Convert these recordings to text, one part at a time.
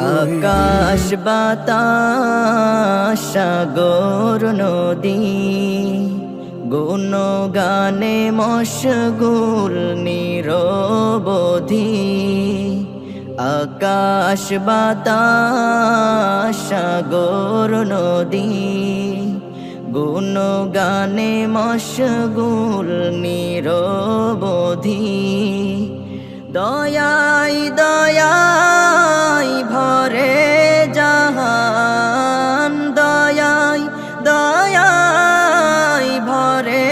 আকাশ বাতাস সাগর নদী গুণগানে মশগুল নিরবধি। আকাশ বাতাস সাগর নদী গুণগানে মশগুল নিরবধি। দয়াই দয়াই ভরে জাহান, দয়াই দয়াই ভরে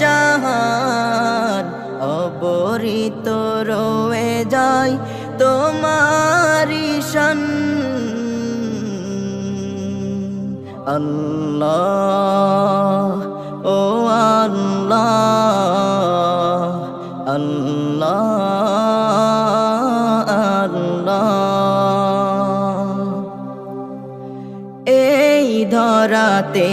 জাহান। অবরিত রয়ে যায় তোমারি শান। আল্লাহ ও আল্লাহ, আল্লাহ আল্লাহ। এই ধরাতে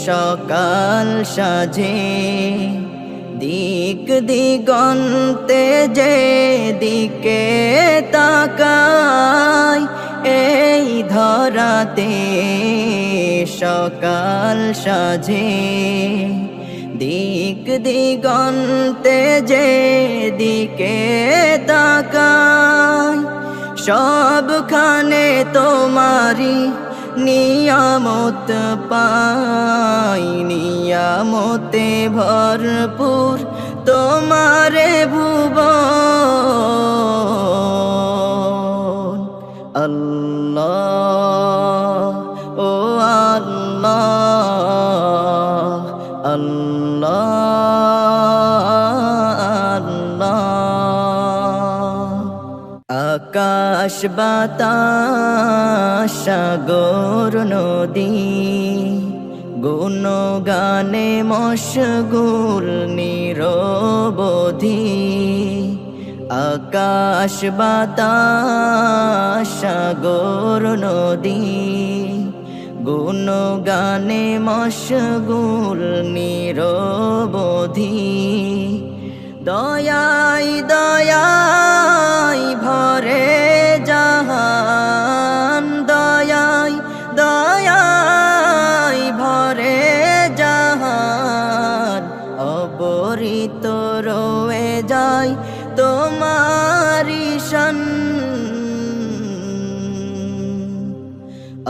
সকাল সাজে, দিক দিগন্তে যে দিকে তাকাই। এই ধরাতে সকাল সাজে, দিক দিগন্তে যে দিকে তাকাই। সবখানে তোমারি নিয়ামত পাই, নিয়ামতে ভরপুর তোমারে ভুবন। আল্লাহ ও আল্লাহ, আল্লাহ আল্লাহ। আকাশ বাতাস সাগর নদী গুণগানে মশগুল নিরবধি। আকাশ বাতাস সাগর নদী গুণগানে মশগুল নিরবধি। দয়াই দয়াই ভরে জাহান, দয়াই দয়াই ভরে জাহান। অবরিত রয়ে যায় তোমারি শান।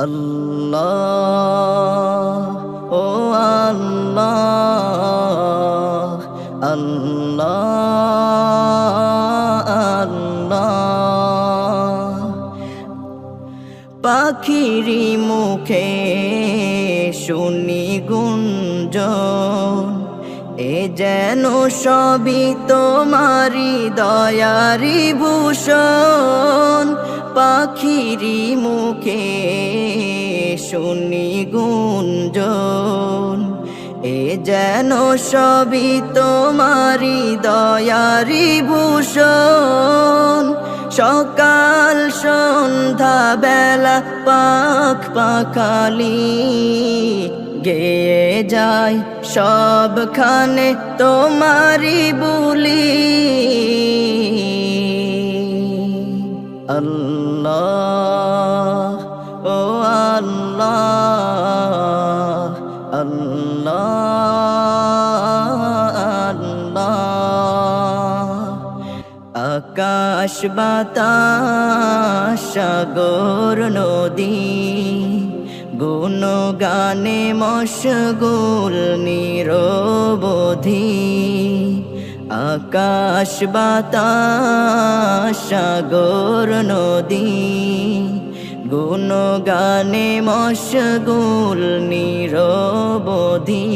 আল্লাহ ও আল্লাহ, আল্লাহ আল্লাহ। পাখিরি মুখে শুনি গুঞ্জন, এ যেন সবই তোমারি দয়ারি ভূষণ। পাখিরি মুখে শুনি গুঞ্জন, এ যেন সবই তোমারি দয়ারি ভূষণ। সকাল সন্ধ্যা বেলা পাখ পাখালি গেয়ে যায় সবখানে তোমারি বুলি। আল্লাহ ও আল্লাহ, আল্লাহ আল্লাহ। আকাশ বাতাস সাগর নদী গুণগানে মশগুল নিরবধি। আকাশ বাতাস সাগর নদী গুণগানে মশগুল নিরবধি।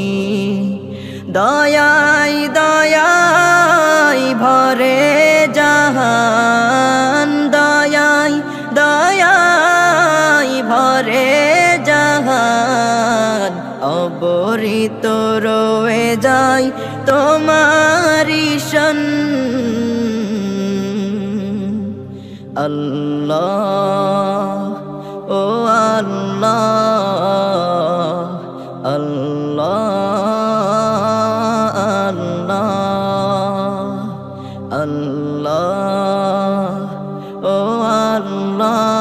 দয়াই দয়াই ভরে জাহান, দয়াই দয়াই ভরে জাহান। অবরিত রয়ে যায় তোমারি শান। আল্লাহ ও আল্লাহ, আল্লাহ আল্লাহ, আল্লাহ ও আল্লাহ।